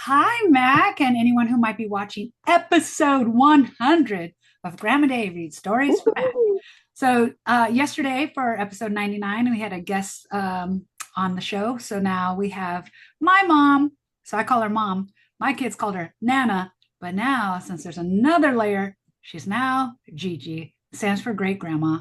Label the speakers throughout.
Speaker 1: Hi, Mac, and anyone who might be watching episode 100 of GRAMidei Read Stories for Mac.
Speaker 2: Woohoo.
Speaker 1: Yesterday for episode 99, we had a guest on the show. So now we have my mom. So I call her mom. My kids called her Nana. But now, since there's another layer, she's now Gigi. Stands for great grandma.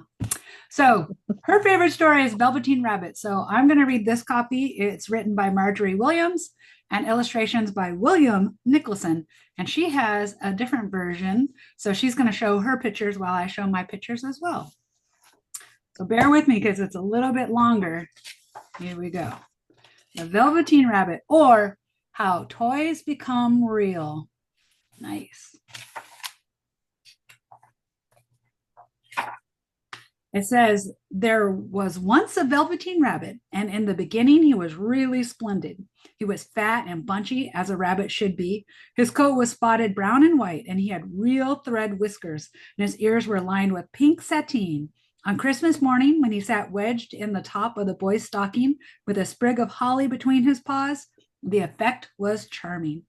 Speaker 1: So her favorite story is Velveteen Rabbit. So I'm going to read this copy. It's written by Marjorie Williams and illustrations by William Nicholson. And she has a different version. So she's going to show her pictures while I show my pictures as well. So bear with me because it's a little bit longer. Here we go. The Velveteen Rabbit, or How Toys Become Real. Nice. It says, there was once a Velveteen Rabbit, and in the beginning he was really splendid. He was fat and bunchy, as a rabbit should be. His coat was spotted brown and white, and he had real thread whiskers, and his ears were lined with pink sateen. On Christmas morning, when he sat wedged in the top of the boy's stocking with a sprig of holly between his paws, the effect was charming.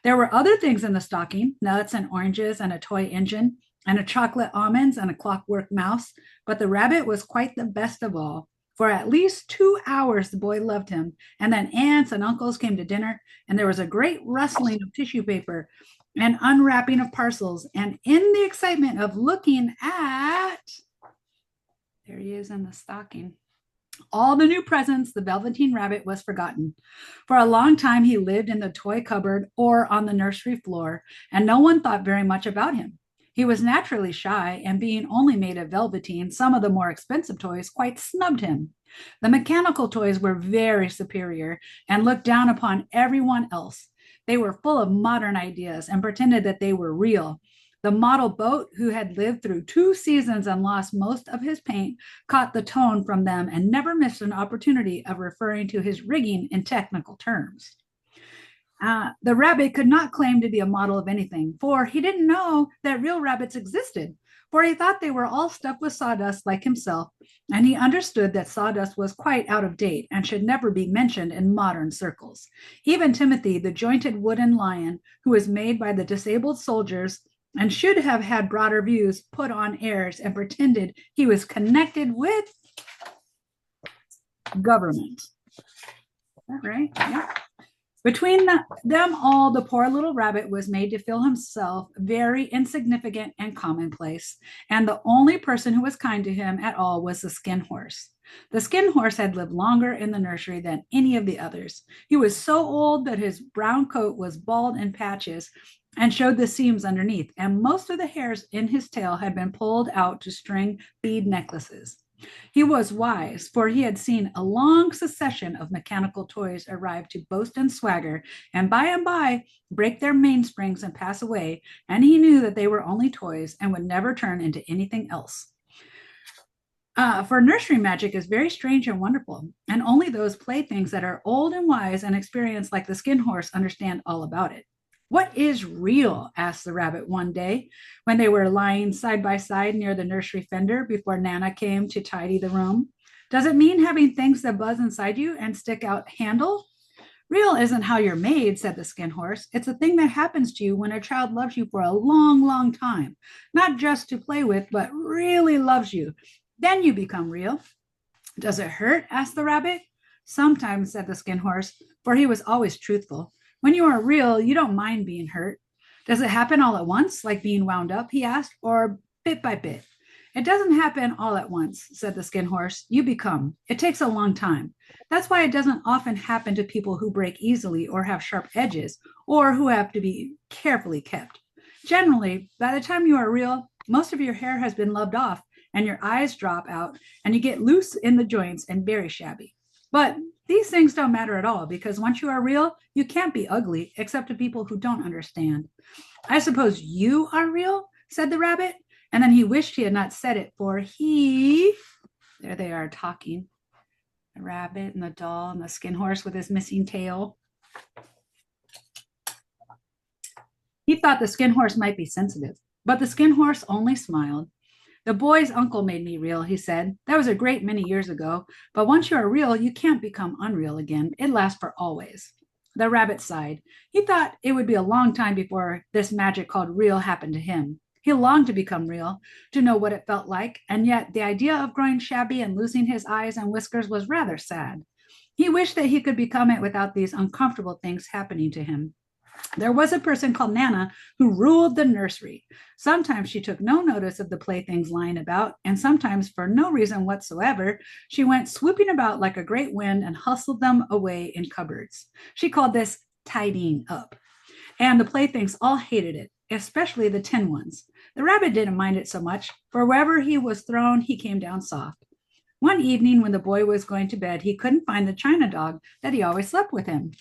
Speaker 1: There were other things in the stocking, nuts and oranges and a toy engine and a chocolate almonds and a clockwork mouse, but the rabbit was quite the best of all. For at least 2 hours, the boy loved him. And then aunts and uncles came to dinner, and there was a great rustling of tissue paper and unwrapping of parcels. And in the excitement of looking at, there he is in the stocking, all the new presents, the Velveteen Rabbit was forgotten. For a long time, he lived in the toy cupboard or on the nursery floor, and no one thought very much about him. He was naturally shy, and being only made of velveteen, some of the more expensive toys quite snubbed him. The mechanical toys were very superior and looked down upon everyone else. They were full of modern ideas and pretended that they were real. The model boat, who had lived through 2 seasons and lost most of his paint, caught the tone from them and never missed an opportunity of referring to his rigging in technical terms. The rabbit could not claim to be a model of anything, for he didn't know that real rabbits existed, for he thought they were all stuffed with sawdust like himself, and he understood that sawdust was quite out of date and should never be mentioned in modern circles. Even Timothy, the jointed wooden lion, who was made by the disabled soldiers and should have had broader views, put on airs and pretended he was connected with government. Is that right? Yeah. Between them all, the poor little rabbit was made to feel himself very insignificant and commonplace, and the only person who was kind to him at all was the skin horse. The skin horse had lived longer in the nursery than any of the others. He was so old that his brown coat was bald in patches and showed the seams underneath, and most of the hairs in his tail had been pulled out to string bead necklaces. He was wise, for he had seen a long succession of mechanical toys arrive to boast and swagger, and by break their mainsprings and pass away, and he knew that they were only toys and would never turn into anything else. For nursery magic is very strange and wonderful, and only those playthings that are old and wise and experienced like the skin horse understand all about it. What is real? Asked the rabbit one day when they were lying side by side near the nursery fender before Nana came to tidy the room. Does it mean having things that buzz inside you and stick out handle? Real isn't how you're made, said the skin horse. It's a thing that happens to you when a child loves you for a long, long time, not just to play with, but really loves you. Then you become real. Does it hurt? Asked the rabbit. Sometimes, said the skin horse, for he was always truthful. When you are real, you don't mind being hurt. Does it happen all at once, like being wound up? He asked, or bit by bit? It doesn't happen all at once, said the skin horse. You become. It takes a long time. That's why it doesn't often happen to people who break easily or have sharp edges or who have to be carefully kept. Generally, by the time you are real, most of your hair has been loved off and your eyes drop out and you get loose in the joints and very shabby. But these things don't matter at all because once you are real, you can't be ugly except to people who don't understand. I suppose you are real, said the rabbit. And then he wished he had not said it, for there they are talking, the rabbit and the doll and the skin horse with his missing tail. He thought the skin horse might be sensitive, but the skin horse only smiled. The boy's uncle made me real, he said. That was a great many years ago, but once you are real, you can't become unreal again. It lasts for always. The rabbit sighed. He thought it would be a long time before this magic called real happened to him. He longed to become real, to know what it felt like, and yet the idea of growing shabby and losing his eyes and whiskers was rather sad. He wished that he could become it without these uncomfortable things happening to him. There was a person called Nana who ruled the nursery. Sometimes she took no notice of the playthings lying about, and sometimes, for no reason whatsoever, she went swooping about like a great wind and hustled them away in cupboards. She called this tidying up. And the playthings all hated it, especially the tin ones. The rabbit didn't mind it so much, for wherever he was thrown, he came down soft. One evening, when the boy was going to bed, he couldn't find the china dog that he always slept with him.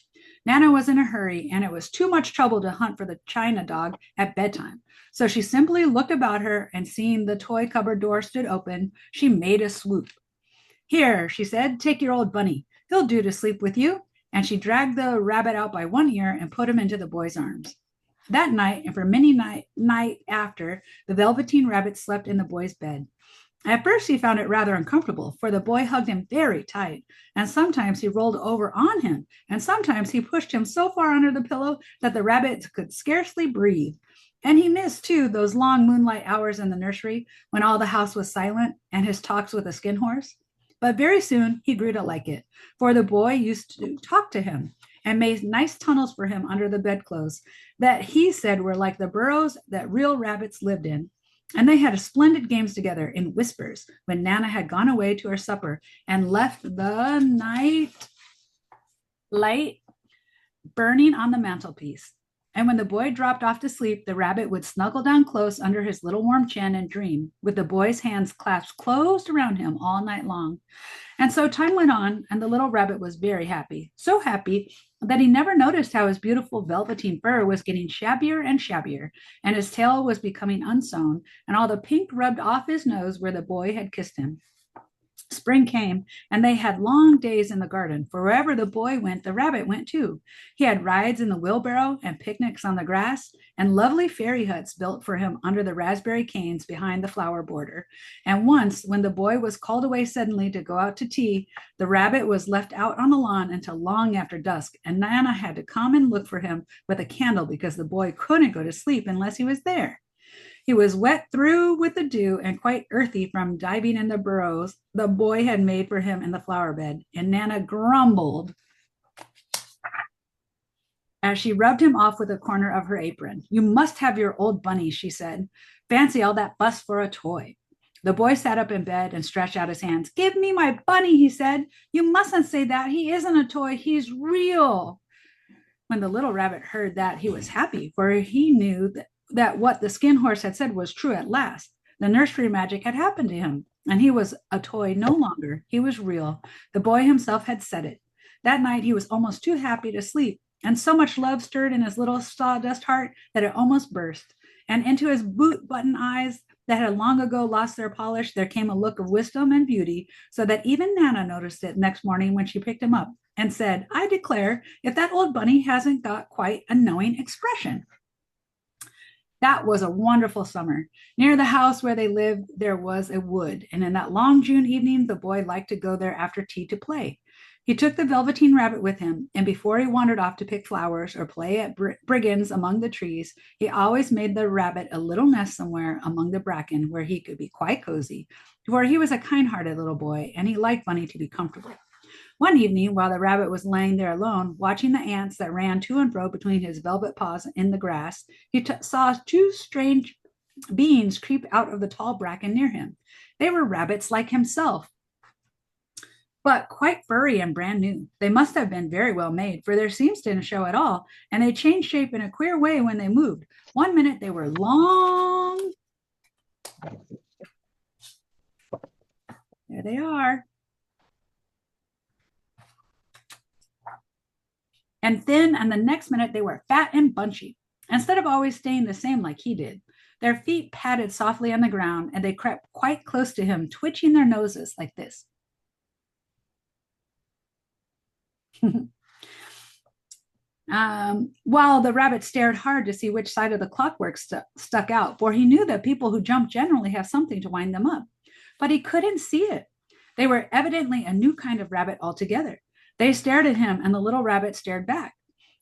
Speaker 1: Nana was in a hurry, and it was too much trouble to hunt for the china dog at bedtime. So she simply looked about her, and seeing the toy cupboard door stood open, she made a swoop. Here, she said, take your old bunny. He'll do to sleep with you. And she dragged the rabbit out by one ear and put him into the boy's arms. That night, and for many night after, the Velveteen rabbit slept in the boy's bed. At first, he found it rather uncomfortable, for the boy hugged him very tight, and sometimes he rolled over on him, and sometimes he pushed him so far under the pillow that the rabbit could scarcely breathe. And he missed, too, those long moonlight hours in the nursery when all the house was silent and his talks with the skin horse. But very soon he grew to like it, for the boy used to talk to him and made nice tunnels for him under the bedclothes that he said were like the burrows that real rabbits lived in. And they had splendid games together in whispers when Nana had gone away to her supper and left the night light burning on the mantelpiece. And when the boy dropped off to sleep, the rabbit would snuggle down close under his little warm chin and dream, with the boy's hands clasped close around him all night long. And so time went on, and the little rabbit was very happy, so happy that he never noticed how his beautiful velveteen fur was getting shabbier and shabbier, and his tail was becoming unsewn, and all the pink rubbed off his nose where the boy had kissed him. Spring came, and they had long days in the garden, for wherever the boy went, the rabbit went too. He had rides in the wheelbarrow and picnics on the grass, and lovely fairy huts built for him under the raspberry canes behind the flower border. And once, when the boy was called away suddenly to go out to tea, the rabbit was left out on the lawn until long after dusk, and Nana had to come and look for him with a candle because the boy couldn't go to sleep unless he was there. He was wet through with the dew and quite earthy from diving in the burrows the boy had made for him in the flower bed, and Nana grumbled as she rubbed him off with a corner of her apron. You must have your old bunny, she said. Fancy all that fuss for a toy. The boy sat up in bed and stretched out his hands. Give me my bunny, he said. You mustn't say that. He isn't a toy. He's real. When the little rabbit heard that, he was happy, for he knew that what the skin horse had said was true at last. The nursery magic had happened to him, and he was a toy no longer. He was real. The boy himself had said it. That night he was almost too happy to sleep, and so much love stirred in his little sawdust heart that it almost burst. And into his boot button eyes that had long ago lost their polish, there came a look of wisdom and beauty, so that even Nana noticed it next morning when she picked him up and said, I declare, if that old bunny hasn't got quite a knowing expression. That was a wonderful summer. Near the house where they lived, there was a wood, and in that long June evening, the boy liked to go there after tea to play. He took the Velveteen rabbit with him, and before he wandered off to pick flowers or play at brigands among the trees, he always made the rabbit a little nest somewhere among the bracken where he could be quite cozy, for he was a kind-hearted little boy, and he liked Bunny to be comfortable. One evening, while the rabbit was laying there alone, watching the ants that ran to and fro between his velvet paws in the grass, he saw two strange beings creep out of the tall bracken near him. They were rabbits like himself, but quite furry and brand new. They must have been very well made, for their seams didn't show at all, and they changed shape in a queer way when they moved. One minute they were long. There they are. And thin, and the next minute they were fat and bunchy, instead of always staying the same like he did. Their feet patted softly on the ground, and they crept quite close to him, twitching their noses like this. While the rabbit stared hard to see which side of the clockwork stuck out, for he knew that people who jump generally have something to wind them up. But he couldn't see it. They were evidently a new kind of rabbit altogether. They stared at him, and the little rabbit stared back.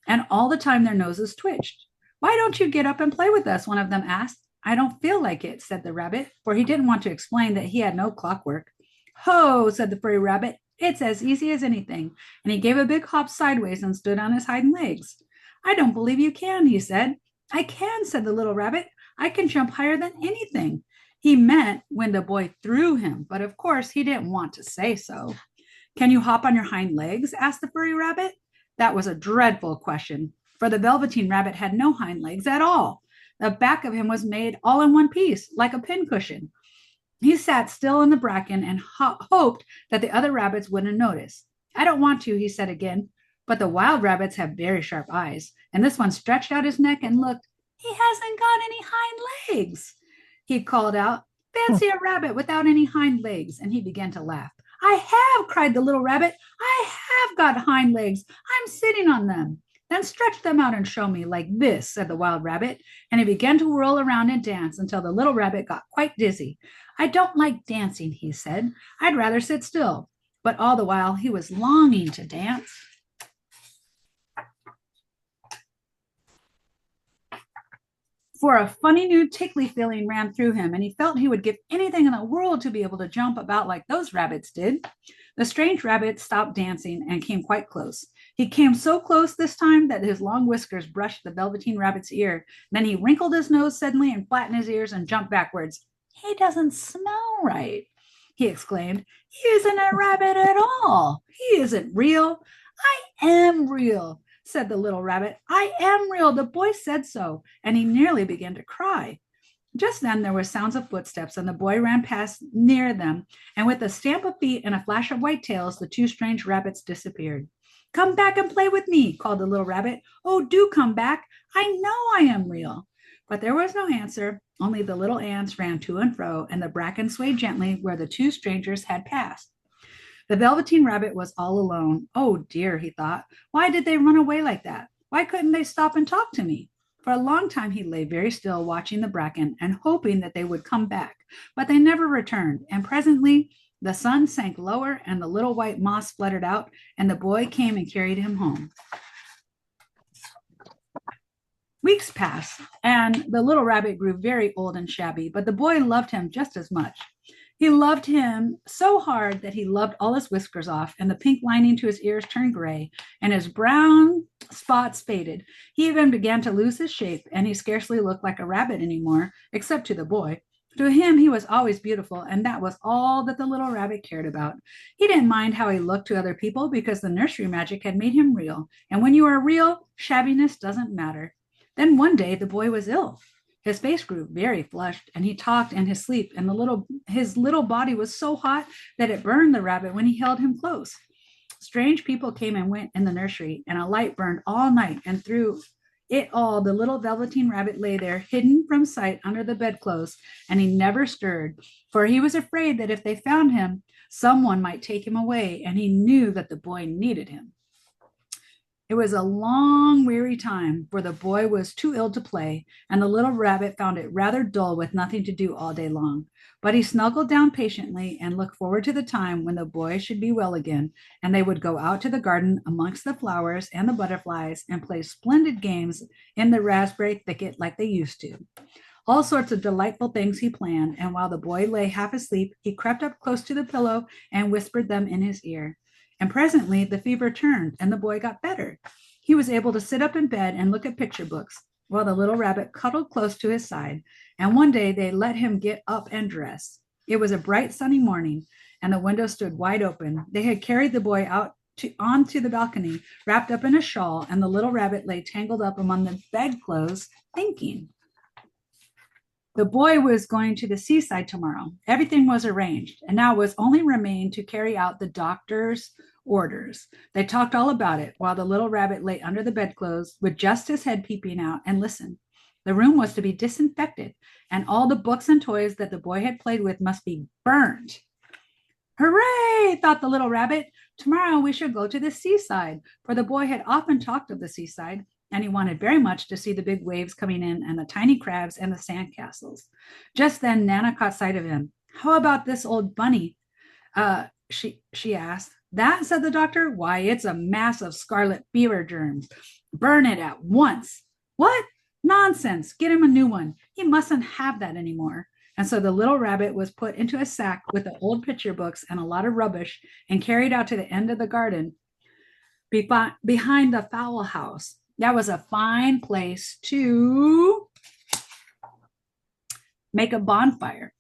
Speaker 1: and all the time their noses twitched. Why don't you get up and play with us? One of them asked. I don't feel like it, said the rabbit, for he didn't want to explain that he had no clockwork. Ho, said the furry rabbit. It's as easy as anything. And he gave a big hop sideways and stood on his hind legs. I don't believe you can, he said. I can, said the little rabbit. I can jump higher than anything. He meant when the boy threw him, but of course he didn't want to say so. Can you hop on your hind legs? Asked the furry rabbit. That was a dreadful question, for the Velveteen rabbit had no hind legs at all. The back of him was made all in one piece, like a pincushion. He sat still in the bracken and hoped that the other rabbits wouldn't notice. I don't want to, he said again, but the wild rabbits have very sharp eyes, and this one stretched out his neck and looked. He hasn't got any hind legs, he called out. Fancy a rabbit without any hind legs, and he began to laugh. I have, cried the little rabbit. I have got hind legs. I'm sitting on them. Then stretch them out and show me, like this, said the wild rabbit, and he began to whirl around and dance until the little rabbit got quite dizzy. I don't like dancing, he said. I'd rather sit still. But all the while he was longing to dance. For a funny new tickly feeling ran through him, and he felt he would give anything in the world to be able to jump about like those rabbits did. The strange rabbit stopped dancing and came quite close. He came so close this time that his long whiskers brushed the Velveteen rabbit's ear. Then he wrinkled his nose suddenly and flattened his ears and jumped backwards. He doesn't smell right, he exclaimed. He isn't a rabbit at all. He isn't real. I am real, said the little rabbit. I am real. The boy said so, and he nearly began to cry. Just then there were sounds of footsteps, and the boy ran past near them, and with a stamp of feet and a flash of white tails, the two strange rabbits disappeared. Come back and play with me, called the little rabbit. Oh, do come back. I know I am real. But there was no answer, only the little ants ran to and fro, and the bracken swayed gently where the two strangers had passed. The Velveteen rabbit was all alone. Oh dear, he thought. Why did they run away like that? Why couldn't they stop and talk to me? For a long time he lay very still, watching the bracken and hoping that they would come back, but they never returned, and presently the sun sank lower and the little white moss fluttered out, and the boy came and carried him home. Weeks passed, and the little rabbit grew very old and shabby, but the boy loved him just as much. He loved him so hard that he loved all his whiskers off, and the pink lining to his ears turned gray, and his brown spots faded. He even began to lose his shape, and he scarcely looked like a rabbit anymore, except to the boy. To him, he was always beautiful, and that was all that the little rabbit cared about. He didn't mind how he looked to other people because the nursery magic had made him real, and when you are real, shabbiness doesn't matter. Then one day the boy was ill. His face grew very flushed, and he talked in his sleep, and his little body was so hot that it burned the rabbit when he held him close. Strange people came and went in the nursery, and a light burned all night, and through it all the little Velveteen rabbit lay there, hidden from sight under the bedclothes, and he never stirred, for he was afraid that if they found him, someone might take him away, and he knew that the boy needed him. It was a long, weary time, for the boy was too ill to play, and the little rabbit found it rather dull with nothing to do all day long. But he snuggled down patiently and looked forward to the time when the boy should be well again, and they would go out to the garden amongst the flowers and the butterflies and play splendid games in the raspberry thicket like they used to. All sorts of delightful things he planned, and while the boy lay half asleep, he crept up close to the pillow and whispered them in his ear. And presently the fever turned and the boy got better. He was able to sit up in bed and look at picture books while the little rabbit cuddled close to his side. And one day they let him get up and dress. It was a bright sunny morning and the window stood wide open. They had carried the boy out onto the balcony, wrapped up in a shawl, and the little rabbit lay tangled up among the bedclothes thinking. The boy was going to the seaside tomorrow. Everything was arranged, and now it was only remained to carry out the doctor's orders. They talked all about it while the little rabbit lay under the bedclothes with just his head peeping out and listened. The room was to be disinfected, and all the books and toys that the boy had played with must be burned. Hooray, thought the little rabbit. Tomorrow we shall go to the seaside, for the boy had often talked of the seaside, and he wanted very much to see the big waves coming in and the tiny crabs and the sand castles. Just then Nana caught sight of him. How about this old bunny? She asked. That, said the doctor, why, it's a mass of scarlet fever germs. Burn it at once. What? Nonsense. Get him a new one. He mustn't have that anymore. And so the little rabbit was put into a sack with the old picture books and a lot of rubbish and carried out to the end of the garden behind the fowl house. That was a fine place to make a bonfire.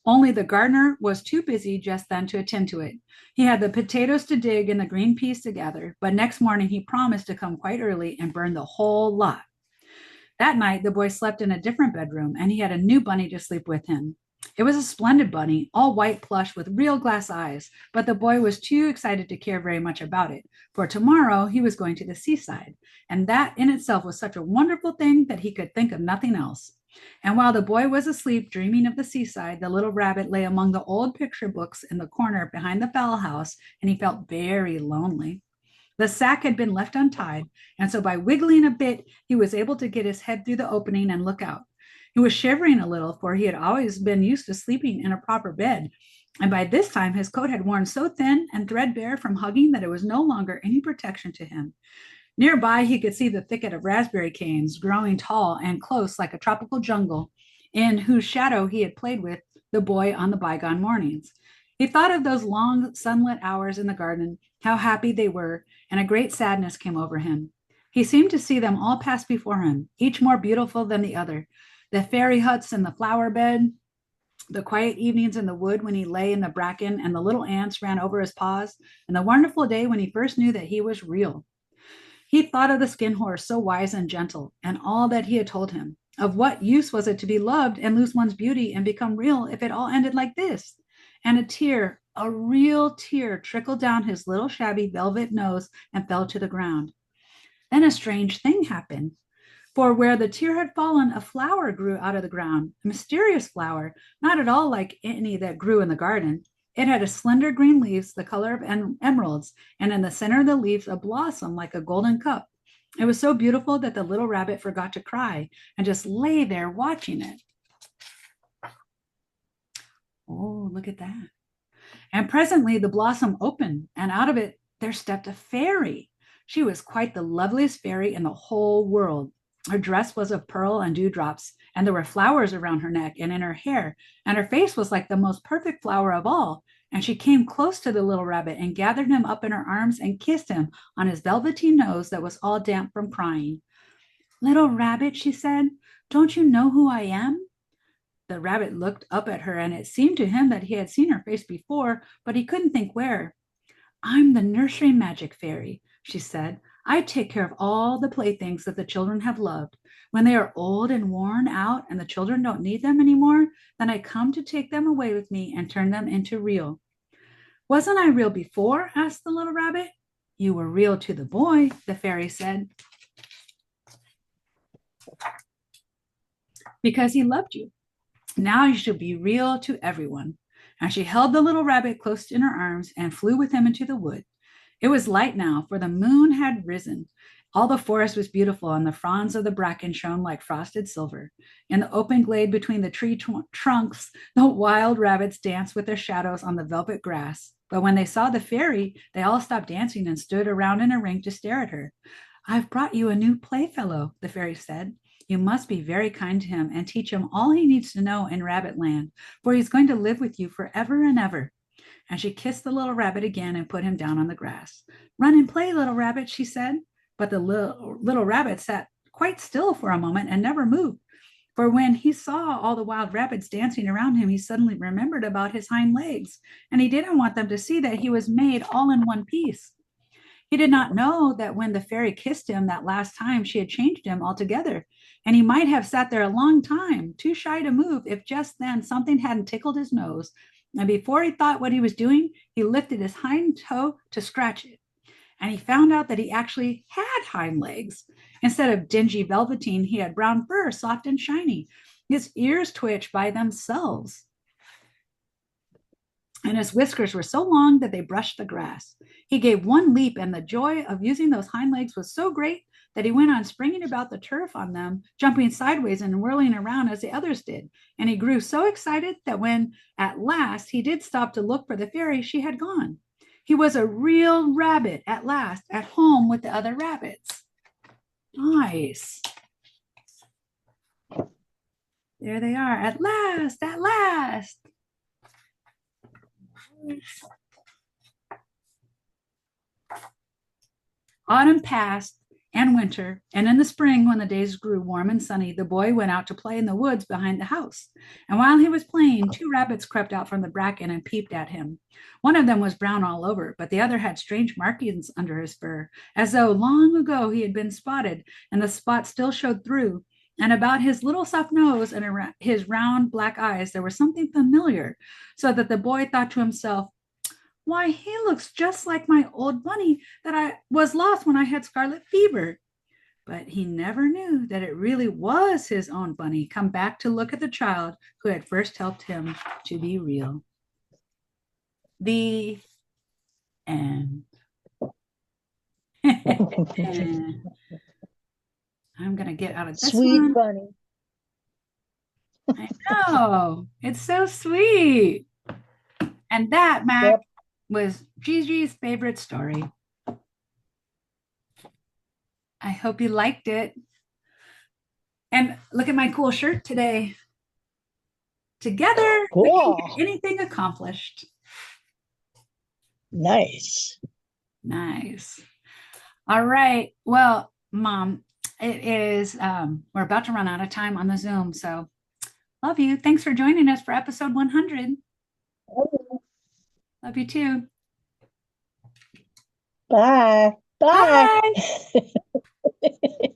Speaker 1: Only the gardener was too busy just then to attend to it. He had the potatoes to dig and the green peas to gather, but next morning he promised to come quite early and burn the whole lot. That night, the boy slept in a different bedroom, and he had a new bunny to sleep with him. It was a splendid bunny, all white plush with real glass eyes, but the boy was too excited to care very much about it, for tomorrow he was going to the seaside, and that in itself was such a wonderful thing that he could think of nothing else. And while the boy was asleep, dreaming of the seaside, the little rabbit lay among the old picture books in the corner behind the fowl house, and he felt very lonely. The sack had been left untied, and so by wiggling a bit, he was able to get his head through the opening and look out. He was shivering a little, for he had always been used to sleeping in a proper bed, and by this time his coat had worn so thin and threadbare from hugging that it was no longer any protection to him. Nearby, he could see the thicket of raspberry canes growing tall and close like a tropical jungle, in whose shadow he had played with the boy on the bygone mornings. He thought of those long sunlit hours in the garden, how happy they were, and a great sadness came over him. He seemed to see them all pass before him, each more beautiful than the other. The fairy huts and the flower bed, the quiet evenings in the wood when he lay in the bracken and the little ants ran over his paws, and the wonderful day when he first knew that he was real. He thought of the skin horse, so wise and gentle, and all that he had told him. Of what use was it to be loved and lose one's beauty and become real if it all ended like this? And a tear, a real tear, trickled down his little shabby velvet nose and fell to the ground. Then a strange thing happened. For where the tear had fallen, a flower grew out of the ground, a mysterious flower, not at all like any that grew in the garden. It had a slender green leaves the color of emeralds, and in the center of the leaves a blossom like a golden cup. It was so beautiful that the little rabbit forgot to cry and just lay there watching it. Oh, look at that. And presently the blossom opened, and out of it there stepped a fairy. She was quite the loveliest fairy in the whole world. Her dress was of pearl and dewdrops, and there were flowers around her neck and in her hair, and her face was like the most perfect flower of all. And she came close to the little rabbit and gathered him up in her arms and kissed him on his velveteen nose that was all damp from crying. Little rabbit, she said, don't you know who I am? The rabbit looked up at her, and it seemed to him that he had seen her face before, but he couldn't think where. I'm the nursery magic fairy, she said. I take care of all the playthings that the children have loved. When they are old and worn out and the children don't need them anymore, then I come to take them away with me and turn them into real. Wasn't I real before? Asked the little rabbit. You were real to the boy, the fairy said, because he loved you. Now you should be real to everyone. And she held the little rabbit close in her arms and flew with him into the wood. It was light now, for the moon had risen. All the forest was beautiful, and the fronds of the bracken shone like frosted silver. In the open glade between the tree trunks, the wild rabbits danced with their shadows on the velvet grass. But when they saw the fairy, they all stopped dancing and stood around in a ring to stare at her. I've brought you a new playfellow, the fairy said. You must be very kind to him and teach him all he needs to know in Rabbit Land, for he's going to live with you forever and ever. And she kissed the little rabbit again and put him down on the grass. Run and play, little rabbit, she said. But the little rabbit sat quite still for a moment and never moved. For when he saw all the wild rabbits dancing around him, he suddenly remembered about his hind legs, and he didn't want them to see that he was made all in one piece. He did not know that when the fairy kissed him that last time, she had changed him altogether, and he might have sat there a long time, too shy to move, if just then something hadn't tickled his nose. And before he thought what he was doing, he lifted his hind toe to scratch it. And he found out that he actually had hind legs. Instead of dingy velveteen, he had brown fur, soft and shiny. His ears twitched by themselves, and his whiskers were so long that they brushed the grass. He gave one leap, and the joy of using those hind legs was so great that he went on springing about the turf on them, jumping sideways and whirling around as the others did. And he grew so excited that when at last he did stop to look for the fairy, she had gone. He was a real rabbit at last, at home with the other rabbits. Nice. There they are. At last, at last. Autumn passed and winter, and in the spring, when the days grew warm and sunny, the boy went out to play in the woods behind the house. And while he was playing, two rabbits crept out from the bracken and peeped at him. One of them was brown all over, but the other had strange markings under his fur, as though long ago he had been spotted, and the spots still showed through. And about his little soft nose and his round black eyes, there was something familiar, so that the boy thought to himself, why, he looks just like my old bunny that I was lost when I had scarlet fever. But he never knew that it really was his own bunny come back to look at the child who had first helped him to be real. The end. I'm going to get out of this
Speaker 2: Sweet
Speaker 1: one.
Speaker 2: bunny.
Speaker 1: I know. It's so sweet. And that, Mac,
Speaker 2: Yep.
Speaker 1: was Gigi's favorite story. I hope you liked it. And look at my cool shirt today. Together, we can
Speaker 2: Cool.
Speaker 1: get anything accomplished.
Speaker 2: Nice.
Speaker 1: Nice. All right. Well, Mom, it is, we're about to run out of time on the Zoom. So love you. Thanks for joining us for episode 100. Love you too.
Speaker 2: Bye. Bye.
Speaker 1: Bye.